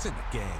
points in the game.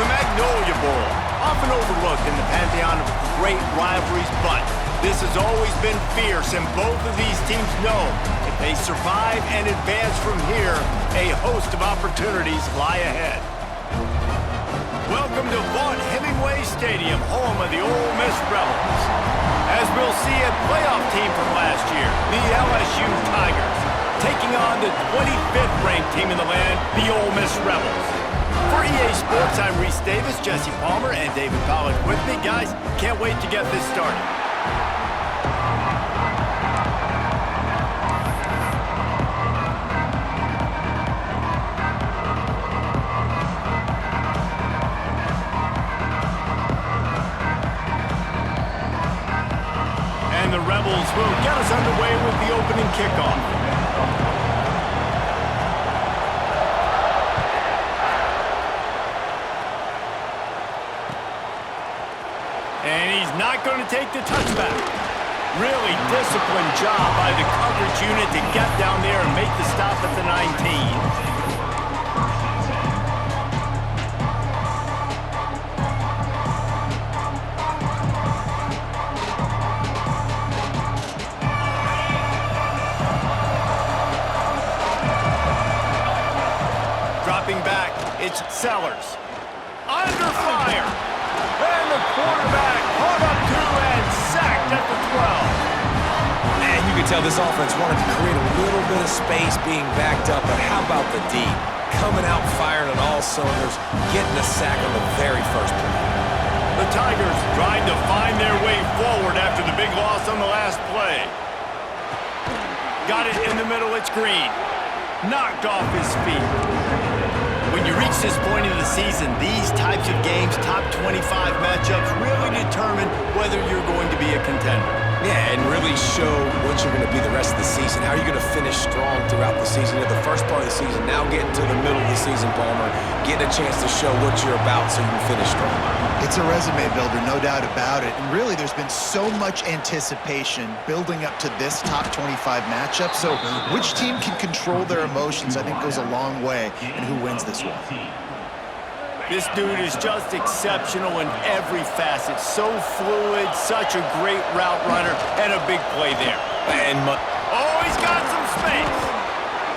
The Magnolia Bowl, often overlooked in the pantheon of great rivalries, but this has always been fierce, and both of these teams know if they survive and advance from here, a host of opportunities lie ahead. Welcome to Vaught Hemingway Stadium, home of the Ole Miss Rebels. As we'll see, a playoff team from last year, the LSU Tigers, taking on the 25th ranked team in the land, the Ole Miss Rebels. For EA Sports, I'm Reese Davis, Jesse Palmer, and David Pollack with me. Guys, can't wait to get this started. And the Rebels will get us underway with the opening kickoff. And he's not going to take the touchback. Really disciplined job by the coverage unit to get down there and make the stop at the 19. It's Sellers. Under fire. And the quarterback caught up to and sacked at the 12. Man, you could tell this offense wanted to create a little bit of space being backed up, but how about the D? Coming out firing on all cylinders, getting a sack on the very first play. The Tigers trying to find their way forward after the big loss on the last play. Got it in the middle, it's Green. Knocked off his feet. When you reach this point in the season, these types of games, top 25 matchups, really determine whether you're going to be a contender. Yeah, and really show what you're going to be the rest of the season. How are you going to finish strong throughout the season? At the first part of the season, now getting to the middle of the season, Palmer, getting a chance to show what you're about so you can finish strong. It's a resume builder, no doubt about it. And really, there's been so much anticipation building up to this top 25 matchup. So which team can control their emotions, I think, goes a long way in who wins this one. This dude is just exceptional in every facet. So fluid, such a great route runner, and a big play there. Oh, he's got some space.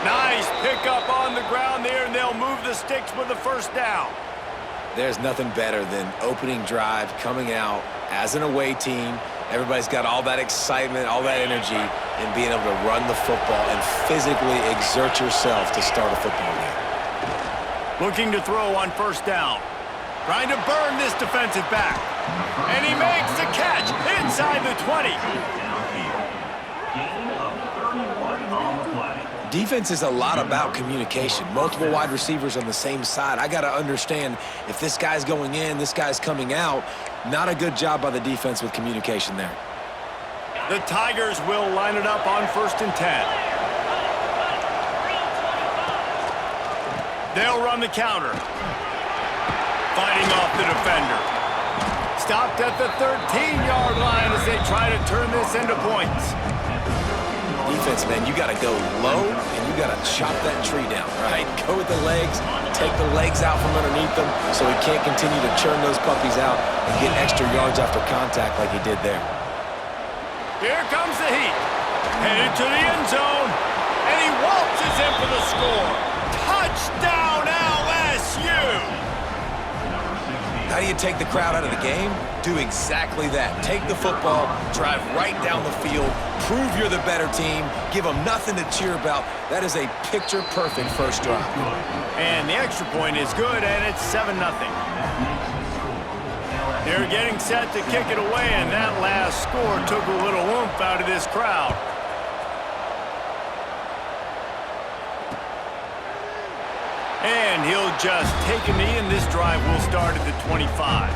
Nice pickup on the ground there, and they'll move the sticks with the first down. There's nothing better than opening drive, coming out as an away team. Everybody's got all that excitement, all that energy, and being able to run the football and physically exert yourself to start a football game. Looking to throw on first down. Trying to burn this defensive back. And he makes the catch inside the 20. Defense is a lot about communication. Multiple wide receivers on the same side. I got to understand if this guy's going in, this guy's coming out. Not a good job by the defense with communication there. The Tigers will line it up on 1st and 10. They'll run the counter. Fighting off the defender. Stopped at the 13-yard line as they try to turn this into points. Defense, man, you got to go low, and you got to chop that tree down, right? Go with the legs, take the legs out from underneath them so he can't continue to churn those puppies out and get extra yards after contact like he did there. Here comes the heat. Headed to the end zone, and he waltzes in for the score. Touchdown, LSU! How do you take the crowd out of the game? Do exactly that. Take the football, drive right down the field, prove you're the better team, give them nothing to cheer about. That is a picture-perfect first drive. And the extra point is good, and it's 7-0. They're getting set to kick it away, and that last score took a little oomph out of this crowd. And he'll just take a knee, and this drive will start at the 25.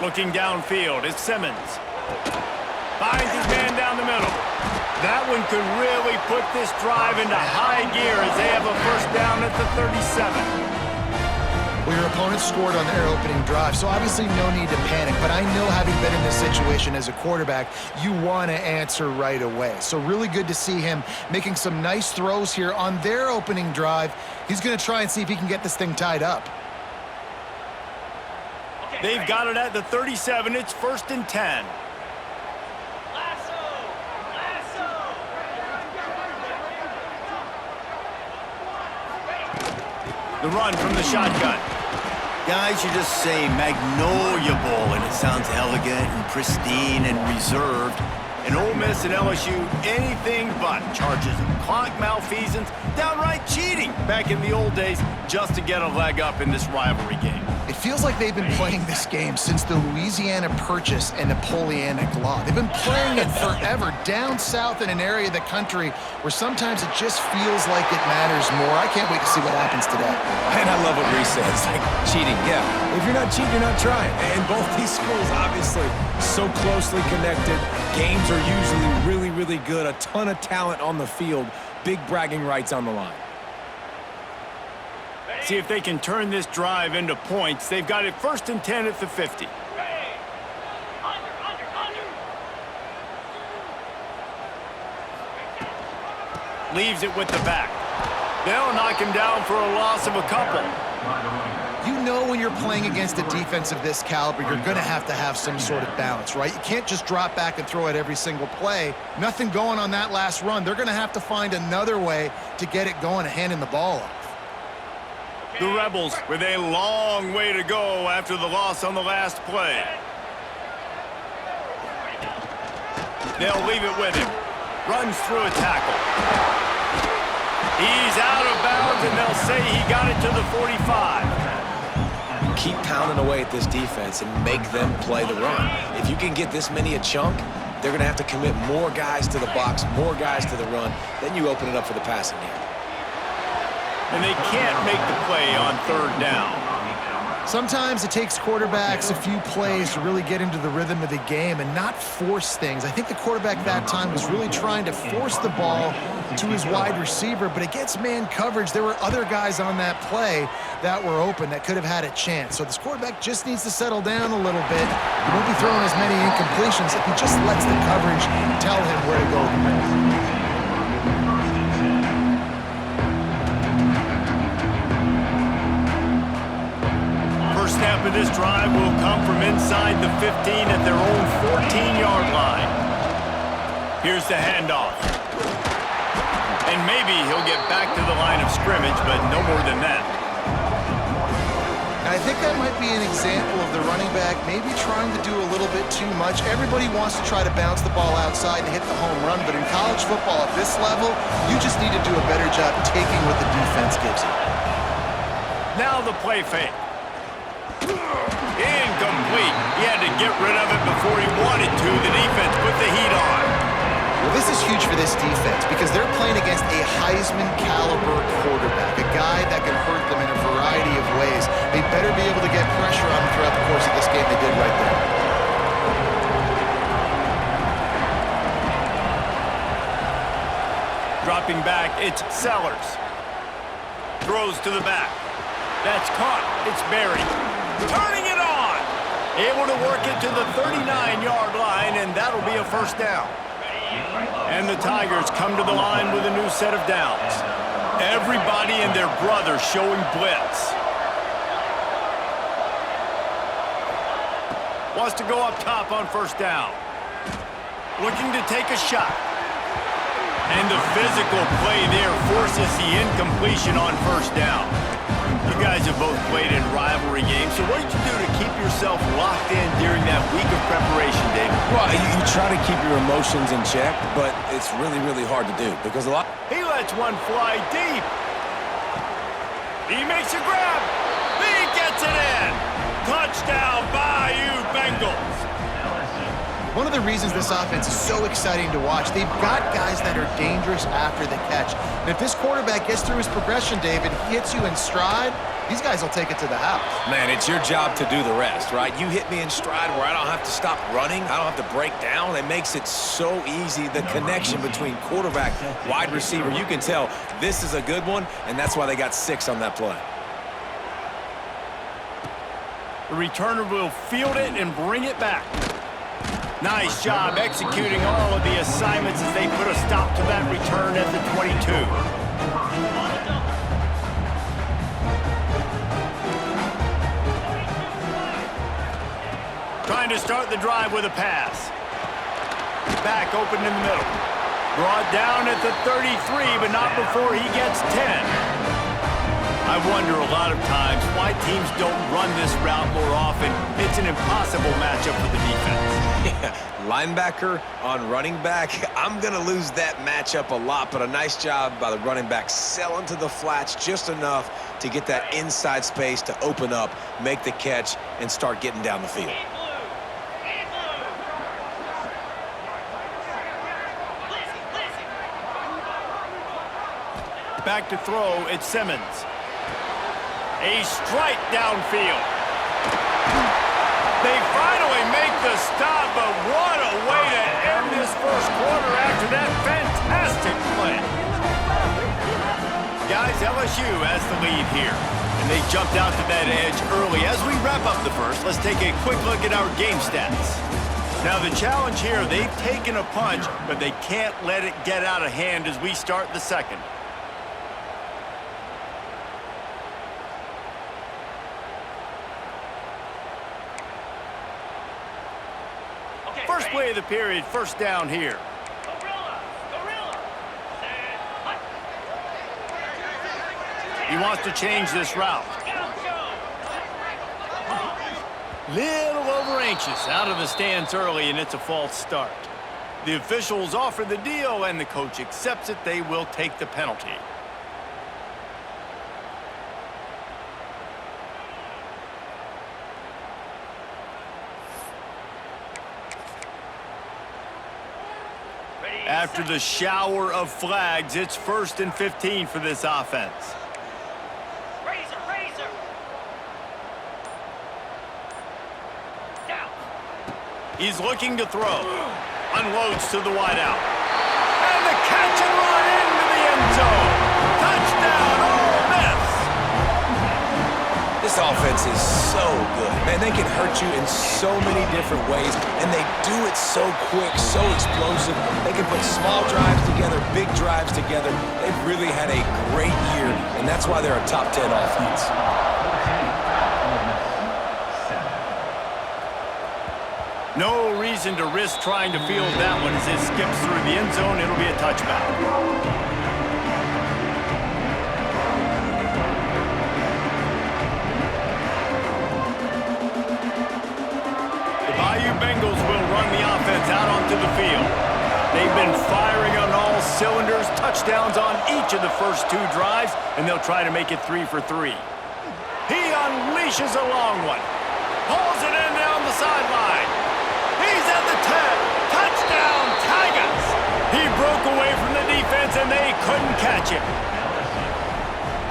Looking downfield, it's Simmons. Finds his man down the middle. That one could really put this drive into high gear as they have a first down at the 37. Well, your opponent scored on their opening drive, so obviously no need to panic. But I know, having been in this situation as a quarterback, you want to answer right away. So really good to see him making some nice throws here on their opening drive. He's going to try and see if he can get this thing tied up. They've got it at the 37. It's 1st and 10. The run from the shotgun. Guys, you just say Magnolia Bowl, and it sounds elegant and pristine and reserved. And Ole Miss and LSU, anything but. Charges of clock malfeasance, downright cheating back in the old days just to get a leg up in this rivalry game. It feels like they've been playing this game since the Louisiana Purchase and Napoleonic Law. They've been playing it forever down south in an area of the country where sometimes it just feels like it matters more. I can't wait to see what happens today. And I love what Reese says, like cheating. Yeah, if you're not cheating, you're not trying. And both these schools, obviously, so closely connected. Games are usually really, really good. A ton of talent on the field. Big bragging rights on the line. See if they can turn this drive into points. They've got it 1st and 10 at the 50. Leaves it with the back. They'll knock him down for a loss of a couple. You know when you're playing against a defense of this caliber, you're going to have some sort of balance, right? You can't just drop back and throw it every single play. Nothing going on that last run. They're going to have to find another way to get it going and handing the ball off. The Rebels with a long way to go after the loss on the last play. They'll leave it with him. Runs through a tackle. He's out of bounds, and they'll say he got it to the 45. Keep pounding away at this defense and make them play the run. If you can get this many a chunk, they're going to have to commit more guys to the box, more guys to the run. Then you open it up for the passing game. And they can't make the play on third down. Sometimes it takes quarterbacks a few plays to really get into the rhythm of the game and not force things. I think the quarterback that time was really trying to force the ball to his wide receiver, but against man coverage, there were other guys on that play that were open that could have had a chance. So this quarterback just needs to settle down a little bit. He won't be throwing as many incompletions if he just lets the coverage tell him where to go with the ball. Snap of this drive will come from inside the 15 at their own 14-yard line. Here's the handoff. And maybe he'll get back to the line of scrimmage, but no more than that. And I think that might be an example of the running back maybe trying to do a little bit too much. Everybody wants to try to bounce the ball outside and hit the home run, but in college football at this level, you just need to do a better job taking what the defense gives you. Now the play fake. Incomplete. He had to get rid of it before he wanted to. The defense put the heat on. Well, this is huge for this defense because they're playing against a Heisman-caliber quarterback, a guy that can hurt them in a variety of ways. They better be able to get pressure on him throughout the course of this game. They did right there. Dropping back, it's Sellers. Throws to the back. That's caught. It's buried. Turning it on. Able to work it to the 39-yard line, and that'll be a first down. And the Tigers come to the line with a new set of downs. Everybody and their brother showing blitz. Wants to go up top on first down. Looking to take a shot. And the physical play there forces the incompletion on first down. You guys have both played in rivalry games, so what did you do to keep yourself locked in during that week of preparation, David? Well, you try to keep your emotions in check, but it's really, really hard to do because a lot... He lets one fly deep. He makes a grab. He gets it in. Touchdown, Bayou Bengals. One of the reasons this offense is so exciting to watch, they've got guys that are dangerous after the catch. And if this quarterback gets through his progression, David, he hits you in stride, these guys will take it to the house. Man, it's your job to do the rest, right? You hit me in stride where I don't have to stop running. I don't have to break down. It makes it so easy. The connection between quarterback, wide receiver, you can tell this is a good one, and that's why they got 6 on that play. The returner will field it and bring it back. Nice job executing all of the assignments as they put a stop to that return at the 22. Trying to start the drive with a pass. Back open in the middle. Brought down at the 33, but not before he gets 10. I wonder a lot of times why teams don't run this route more often. It's an impossible matchup for the defense. Yeah, linebacker on running back. I'm going to lose that matchup a lot, but a nice job by the running back selling to the flats just enough to get that inside space to open up, make the catch, and start getting down the field. Back to throw, it's Simmons. A strike downfield. They finally make the stop, but what a way to end this first quarter after that fantastic play. Guys, LSU has the lead here, and they jumped out to that edge early. As we wrap up the first, let's take a quick look at our game stats. Now, the challenge here, they've taken a punch, but they can't let it get out of hand as we start the second. play of the period, first down here. He wants to change this route. Little over anxious, out of the stands early, and it's a false start. The officials offer the deal, and the coach accepts it. They will take the penalty. After the shower of flags, it's 1st and 15 for this offense. He's looking to throw. Unloads to the wideout. And the catch and run into the end zone. Touchdown, Ole Miss! This offense is so good. Man, they can hurt you in so many different ways, and they do it so quick, so explosive. They can put small drives together, big drives together. They've really had a great year, and that's why they're a top 10 offense. No reason to risk trying to field that one as it skips through the end zone. It'll be a touchback. The Bayou Bengals will run the offense out onto the field. They've been firing on all cylinders, touchdowns on each of the first 2 drives, and they'll try to make it 3 for 3. He unleashes a long one. Pulls it in down the sideline. He's at the 10. Touchdown, Tigers! He broke away from the defense, and they couldn't catch him.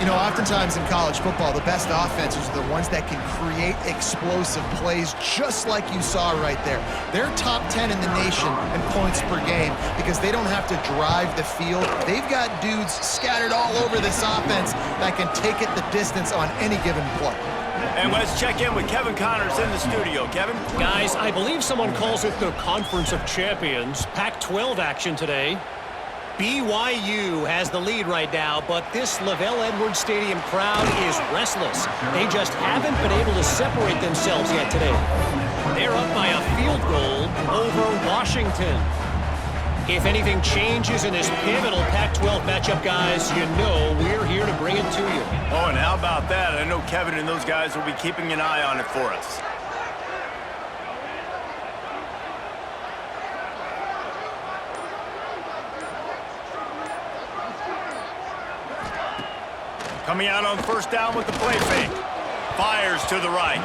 You know, oftentimes in college football, the best offenses are the ones that can create explosive plays, just like you saw right there. They're top 10 in the nation in points per game because they don't have to drive the field. They've got dudes scattered all over this offense that can take it the distance on any given play. And let's check in with Kevin Connors in the studio. Kevin? Guys, I believe someone calls it the Conference of Champions. Pac-12 action today. BYU has the lead right now, but this Lavelle Edwards Stadium crowd is restless. They just haven't been able to separate themselves yet today. They're up by a field goal over Washington. If anything changes in this pivotal Pac-12 matchup, guys, you know we're here to bring it to you. Oh, and how about that? I know Kevin and those guys will be keeping an eye on it for us. Coming out on first down with the play fake. Fires to the right.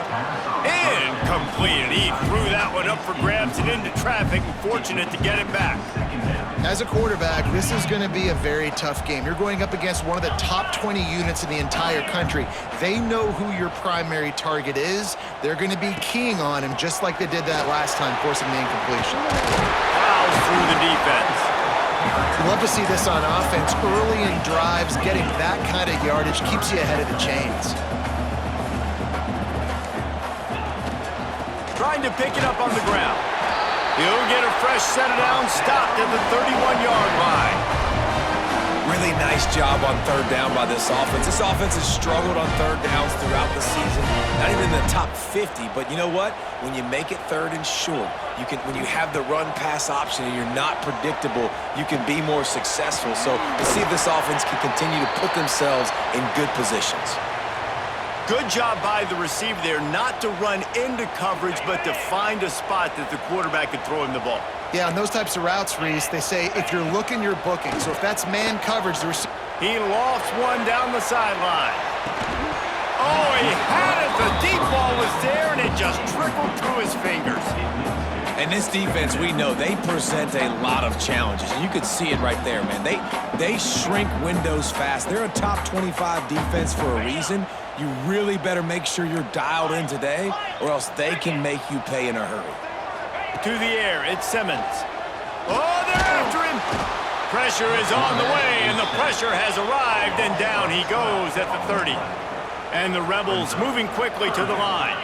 Incomplete. He threw that one up for grabs and into traffic. Fortunate to get it back. As a quarterback, this is going to be a very tough game. You're going up against one of the top 20 units in the entire country. They know who your primary target is. They're going to be keying on him just like they did that last time, forcing the incompletion. Fouls through the defense. Love to see this on offense. Early in drives, getting that kind of yardage keeps you ahead of the chains. Trying to pick it up on the ground. He'll get a fresh set it down, stopped at the 31-yard line. Really nice job on third down by this offense. This offense has struggled on third downs throughout the season. Not even in the top 50, but you know what? When you make it third and short, when you have the run-pass option and you're not predictable, you can be more successful. So to see if this offense can continue to put themselves in good positions. Good job by the receiver there not to run into coverage, but to find a spot that the quarterback could throw him the ball. Yeah, on those types of routes, Reese, they say if you're looking, you're booking. So if that's man coverage, the receiver... He lofts one down the sideline. Oh, he had it. The deep ball was there, and it just trickled through his fingers. And this defense, we know, they present a lot of challenges. And you can see it right there, man. They shrink windows fast. They're a top 25 defense for a reason. You really better make sure you're dialed in today, or else they can make you pay in a hurry. To the air, it's Simmons. Oh, they're after him. Pressure is on the way, and the pressure has arrived, and down he goes at the 30. And the Rebels moving quickly to the line.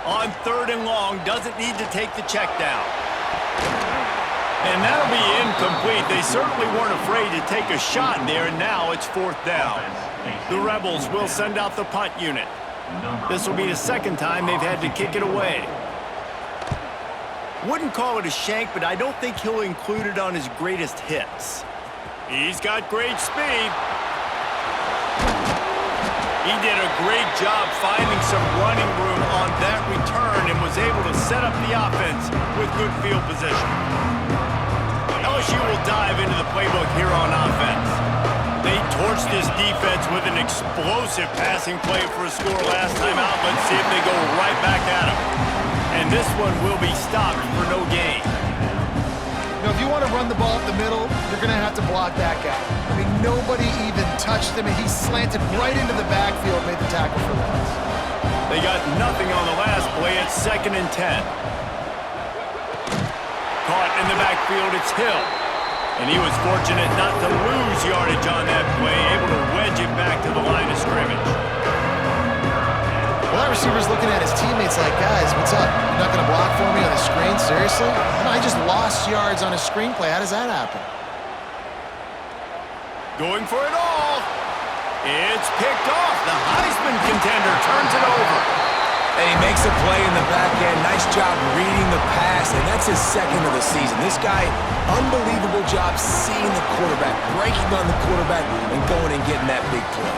On third and long, doesn't need to take the check down. And that'll be incomplete. They certainly weren't afraid to take a shot there, and now it's fourth down. The Rebels will send out the punt unit. This will be the second time they've had to kick it away. Wouldn't call it a shank, but I don't think he'll include it on his greatest hits. He's got great speed. He did a great job finding some running room on that return and was able to set up the offense with good field position. LSU will dive into the playbook here on offense. They torched this defense with an explosive passing play for a score last time out. Let's see if they go right back at him. And this one will be stopped for no gain. You know, if you want to run the ball up the middle, you're going to have to block that guy. I mean, nobody even touched him, and he slanted right into the backfield, made the tackle for loss. They got nothing on the last play. It's 2nd and 10. Caught in the backfield, it's Hill. And he was fortunate not to lose yardage on that play, able to wedge it back to the line of scrimmage. Well, that receiver's looking at his teammates like, guys, what's up? You're not going to block for me on the screen? Seriously? No, I just lost yards on a screenplay. How does that happen? Going for it all. It's picked off. The Heisman contender turns it over. And he makes a play in the back end. Nice job reading the pass, and that's his 2nd of the season. This guy, unbelievable job seeing the quarterback, breaking on the quarterback, and going and getting that big play.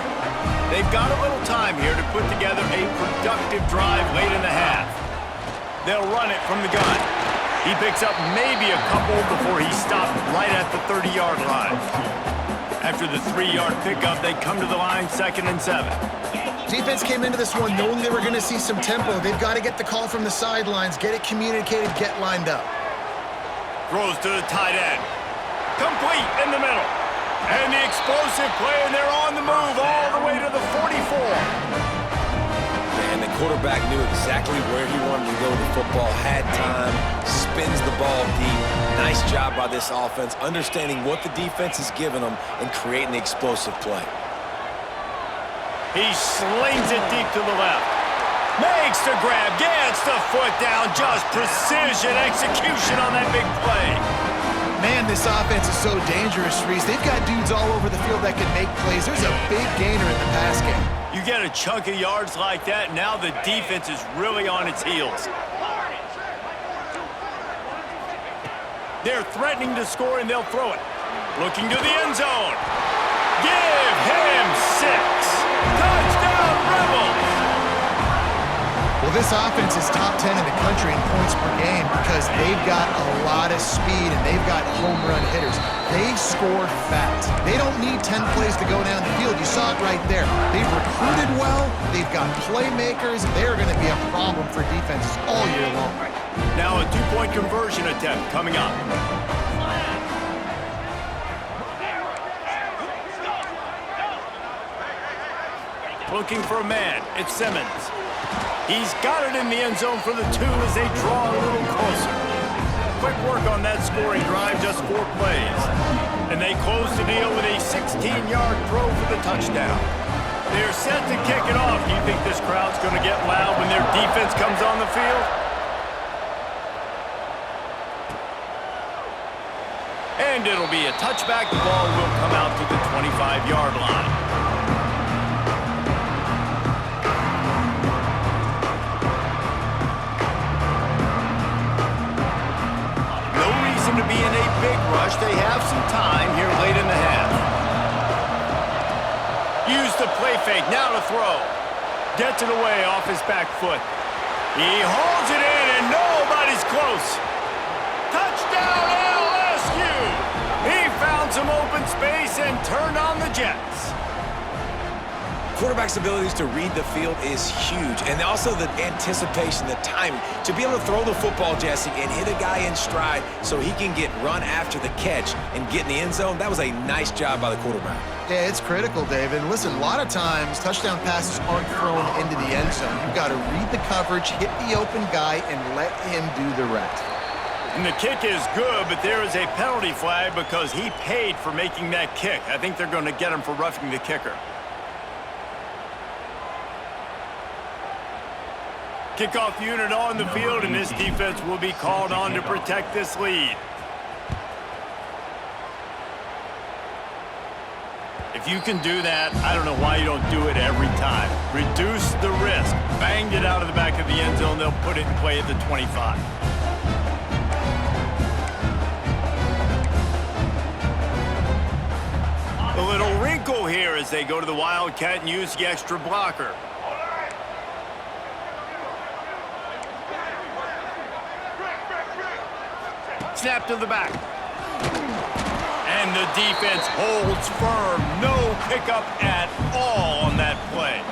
They've got a little time here to put together a productive drive late in the half. They'll run it from the gun. He picks up maybe a couple before he stopped right at the 30-yard line. After the 3-yard pickup, they come to the line 2nd and 7. Defense came into this one knowing they were going to see some tempo. They've got to get the call from the sidelines, get it communicated, get lined up. Throws to the tight end. Complete in the middle. And the explosive play, and they're on the move all the way to the 44. And the quarterback knew exactly where he wanted to go with the football, had time, spins the ball deep. Nice job by this offense, understanding what the defense is giving them and creating the explosive play. He slings it deep to the left. Makes the grab, gets the foot down, just precision execution on that big play. Man, this offense is so dangerous, Reese. They've got dudes all over the field that can make plays. There's a big gainer in the pass game. You get a chunk of yards like that, now the defense is really on its heels. They're threatening to score, and they'll throw it. Looking to the end zone. Give him 6. Touchdown, Rebels! Well, this offense is top 10 in the country in points per game because they've got a lot of speed and they've got home run hitters. They score fast. They don't need 10 plays to go down the field. You saw it right there. They've recruited well. They've got playmakers. They're going to be a problem for defenses all year long. Now a 2-point conversion attempt coming up. Looking for a man. It's Simmons. He's got it in the end zone for the 2 as they draw a little closer. Quick work on that scoring drive, just 4 plays. And they close the deal with a 16-yard throw for the touchdown. They're set to kick it off. Do you think this crowd's going to get loud when their defense comes on the field? And it'll be a touchback. The ball will come out to the 25-yard line. To be in a big rush. They have some time here late in the half. Use the play fake, now to throw. Gets it away off his back foot. He holds it in and nobody's close. Touchdown LSU! He found some open space and turned on the Jets. Quarterback's abilities to read the field is huge, and also the anticipation, the timing. To be able to throw the football, Jesse, and hit a guy in stride so he can get run after the catch and get in the end zone, that was a nice job by the quarterback. Yeah, it's critical, David. Listen, a lot of times touchdown passes aren't thrown into the end zone. You've got to read the coverage, hit the open guy, and let him do the rest. And the kick is good, but there is a penalty flag because he paid for making that kick. I think they're going to get him for roughing the kicker. Kickoff unit on the field, and this defense will be called on to protect this lead. If you can do that, I don't know why you don't do it every time. Reduce the risk. Banged it out of the back of the end zone. They'll put it in play at the 25. A little wrinkle here as they go to the Wildcat and use the extra blocker. Snap to the back. And the defense holds firm. No pickup at all on that play.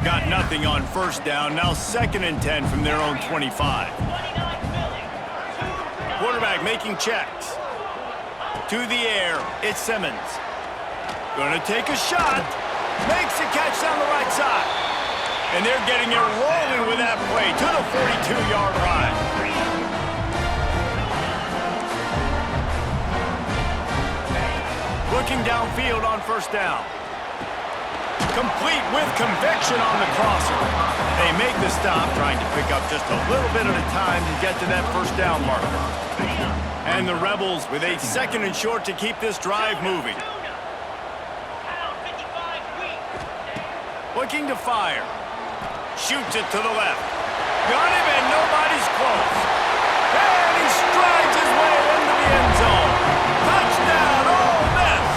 Got nothing on first down. Now 2nd and 10 from their own 25. Quarterback making checks. To the air, it's Simmons. Gonna take a shot. Makes a catch down the right side. And they're getting it rolling with that play to the 42-yard line. Looking downfield on first down. Complete with conviction on the crosser. They make the stop, trying to pick up just a little bit at a time to get to that first down marker. And the Rebels with a 2nd and short to keep this drive moving. Looking to fire. Shoots it to the left. Got him and nobody's close. And he strides his way into the end zone. Touchdown, Ole Miss!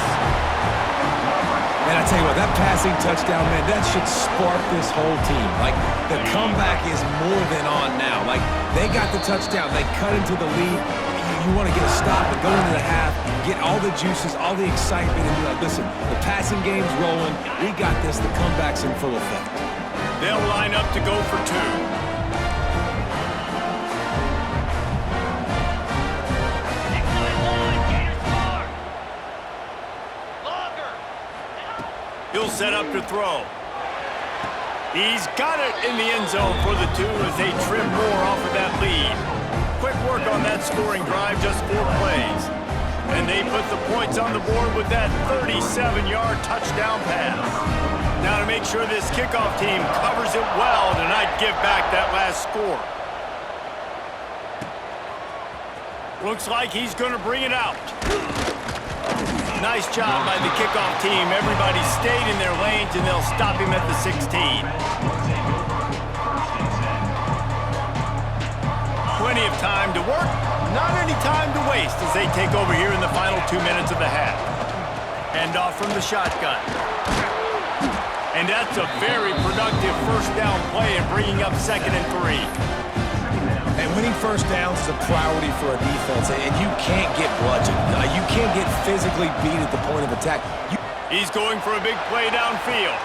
Man, I tell you what, that passing touchdown, man, that should spark this whole team. Like, the comeback is more than on now. Like, they got the touchdown. They cut into the lead. You want to get a stop and go into the half, get all the juices, all the excitement, and be like, listen, the passing game's rolling. We got this. The comeback's in full effect. They'll line up to go for 2. He'll set up to throw. He's got it in the end zone for the 2 as they trim more off of that lead. Quick work on that scoring drive, just 4 plays. And they put the points on the board with that 37-yard touchdown pass. Now to make sure this kickoff team covers it well to not give back that last score. Looks like he's going to bring it out. Nice job by the kickoff team. Everybody stayed in their lanes, and they'll stop him at the 16. Plenty of time to work, not any time to waste as they take over here in the final 2 minutes of the half. Hand off from the shotgun. And that's a very productive first down play and bringing up 2nd and 3. And winning first downs is a priority for a defense, and you can't get bludgeoned. You can't get physically beat at the point of attack. He's going for a big play downfield.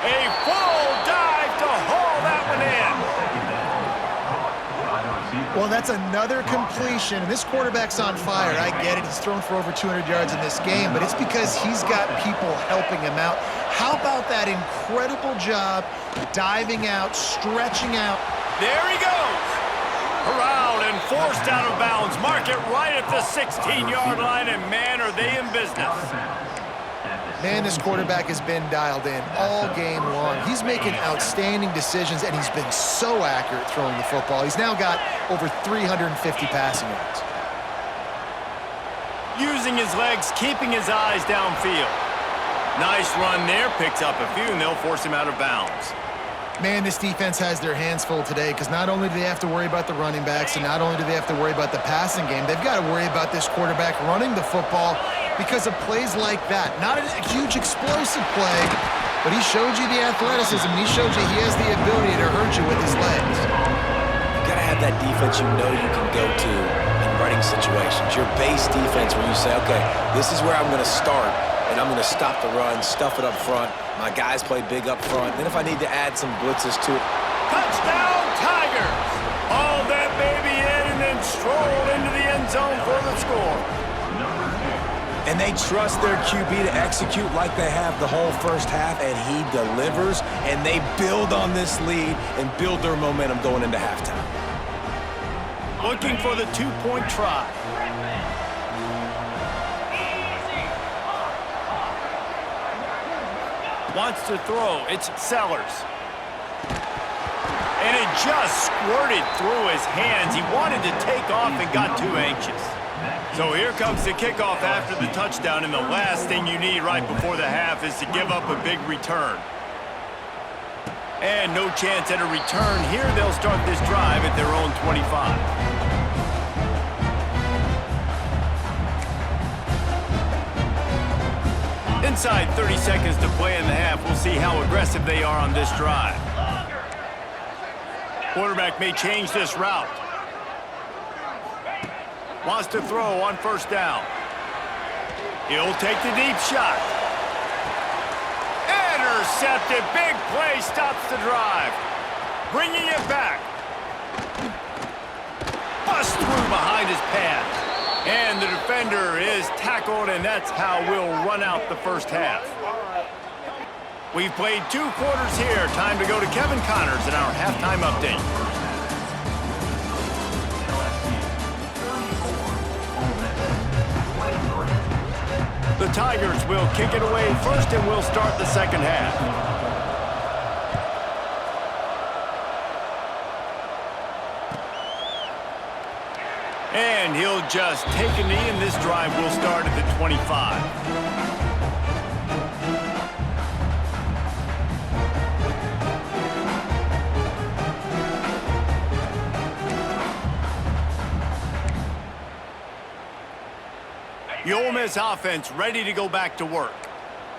A full dive to haul that one in. Well, that's another completion. This quarterback's on fire. I get it. He's thrown for over 200 yards in this game, but it's because he's got people helping him out. How about that incredible job diving out, stretching out? There he goes. Corralled and forced out of bounds. Mark it right at the 16-yard line, and man, are they in business. Man, this quarterback has been dialed in all game long. He's making outstanding decisions, and he's been so accurate throwing the football. He's now got over 350 passing yards. Using his legs, keeping his eyes downfield. Nice run there, picks up a few, and they'll force him out of bounds. Man, this defense has their hands full today because not only do they have to worry about the running backs and not only do they have to worry about the passing game, they've got to worry about this quarterback running the football because of plays like that. Not a huge explosive play, but he showed you the athleticism. He showed you he has the ability to hurt you with his legs. You got to have that defense you know you can go to in running situations. Your base defense where you say, okay, this is where I'm going to start, and I'm going to stop the run, stuff it up front. My guys play big up front. Then if I need to add some blitzes to it. Touchdown, Tigers! Hauled that baby in and then strolled into the end zone for the score. And they trust their QB to execute like they have the whole first half, and he delivers, and they build on this lead and build their momentum going into halftime. Looking for the two-point try. Wants to throw. It's Sellers. And it just squirted through his hands. He wanted to take off and got too anxious. So here comes the kickoff after the touchdown, and the last thing you need right before the half is to give up a big return. And no chance at a return here. They'll start this drive at their own 25. Inside 30 seconds to play in the half. We'll see how aggressive they are on this drive. Quarterback may change this route. Wants to throw on first down. He'll take the deep shot. Intercepted. Big play stops the drive. Bringing it back. Bust through behind his pad. And the defender is tackled, and that's how we'll run out the first half. We've played 2 quarters here. Time to go to Kevin Connors in our halftime update. The Tigers will kick it away first, and we'll start the second half. And he'll just take a knee, and this drive will start at the 25. The Ole Miss offense ready to go back to work.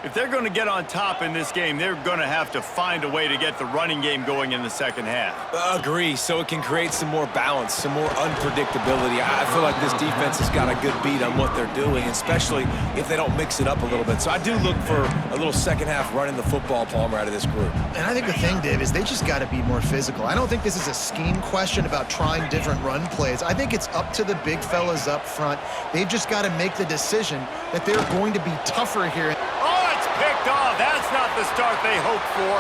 If they're going to get on top in this game, they're going to have to find a way to get the running game going in the second half. Agree, so it can create some more balance, some more unpredictability. I feel like this defense has got a good beat on what they're doing, especially if they don't mix it up a little bit. So I do look for a little second half running the football, Palmer, out of this group. And I think the thing, Dave, is they just got to be more physical. I don't think this is a scheme question about trying different run plays. I think it's up to the big fellas up front. They've just got to make the decision that they're going to be tougher here. Picked off. That's not the start they hoped for.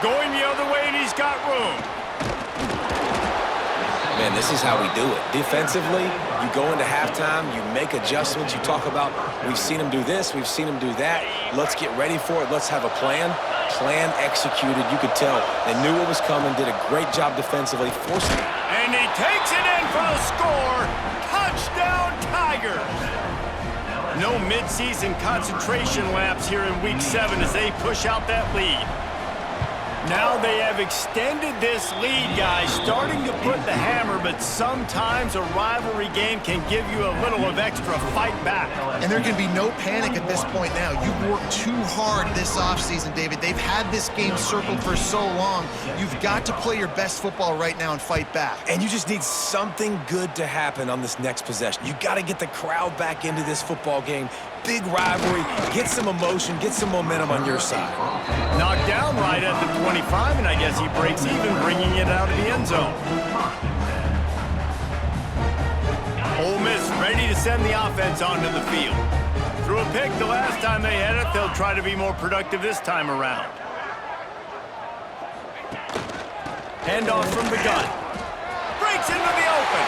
Going the other way, and he's got room. Man, this is how we do it. Defensively, you go into halftime, you make adjustments. You talk about, we've seen them do this, we've seen them do that. Let's get ready for it. Let's have a plan. Plan executed. You could tell they knew what was coming, did a great job defensively, forcing it. And he takes it in for the score. Touchdown, Tigers. No mid-season concentration laps here in Week 7 as they push out that lead. Now they have extended this lead, guys, starting to put the hammer, but sometimes a rivalry game can give you a little of extra fight back. And there can be no panic at this point now. You've worked too hard this offseason, David. They've had this game circled for so long. You've got to play your best football right now and fight back. And you just need something good to happen on this next possession. You got to get the crowd back into this football game. Big rivalry, get some emotion, get some momentum on your side. Knocked down right at the 25, and I guess he breaks even, bringing it out of the end zone. Ole Miss ready to send the offense onto the field. Threw a pick the last time they had it. They'll try to be more productive this time around. Handoff from the gun. Breaks into the open.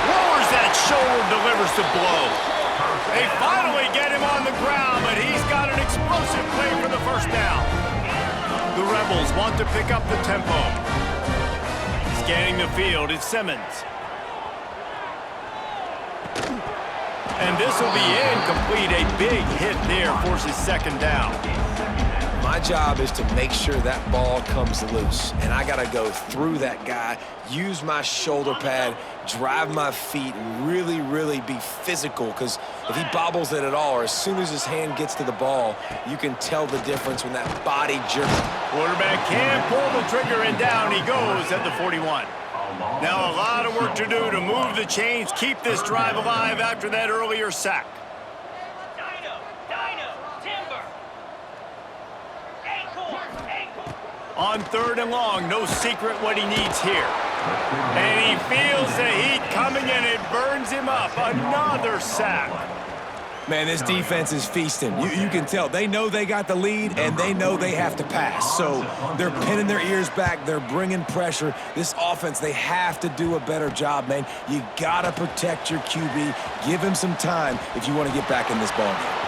Lowers that shoulder, delivers the blow. They finally get him on the ground, but he's got an explosive play for the first down. The Rebels want to pick up the tempo. Scanning the field is Simmons. And this will be incomplete. A big hit there forces second down. My job is to make sure that ball comes loose, and I got to go through that guy, use my shoulder pad, drive my feet, and really, really be physical, because if he bobbles it at all, or as soon as his hand gets to the ball, you can tell the difference when that body jerks. Quarterback can't pull the trigger, and down he goes at the 41. Now a lot of work to do to move the chains, keep this drive alive after that earlier sack. On 3rd and long, no secret what he needs here. And he feels the heat coming, and it burns him up. Another sack. Man, this defense is feasting. You can tell. They know they got the lead, and they know they have to pass. So they're pinning their ears back. They're bringing pressure. This offense, they have to do a better job, man. You got to protect your QB. Give him some time if you want to get back in this ball game.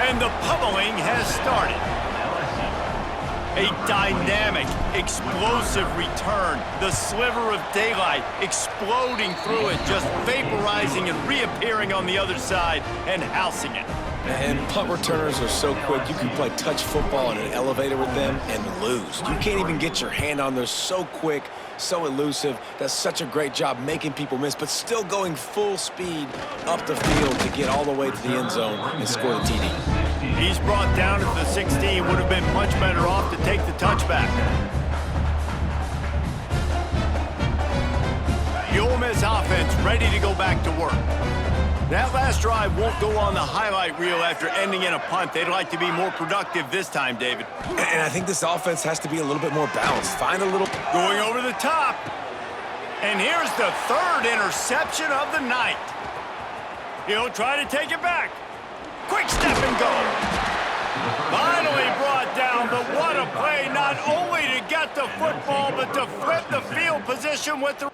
And the pummeling has started. A dynamic, explosive return. The sliver of daylight exploding through it, just vaporizing and reappearing on the other side and housing it. And punt returners are so quick, you can play touch football in an elevator with them and lose. You can't even get your hand on. They're so quick, so elusive. Does such a great job making people miss, but still going full speed up the field to get all the way to the end zone and score the TD. He's brought down at the 16. Would have been much better off to take the touchback. The Ole Miss offense ready to go back to work. That last drive won't go on the highlight reel after ending in a punt. They'd like to be more productive this time, David. And I think this offense has to be a little bit more balanced. Find a little... Going over the top. And here's the third interception of the night. He'll try to take it back. Quick step and go. Finally brought down, but what a play, not only to get the football, but to flip the field position with the...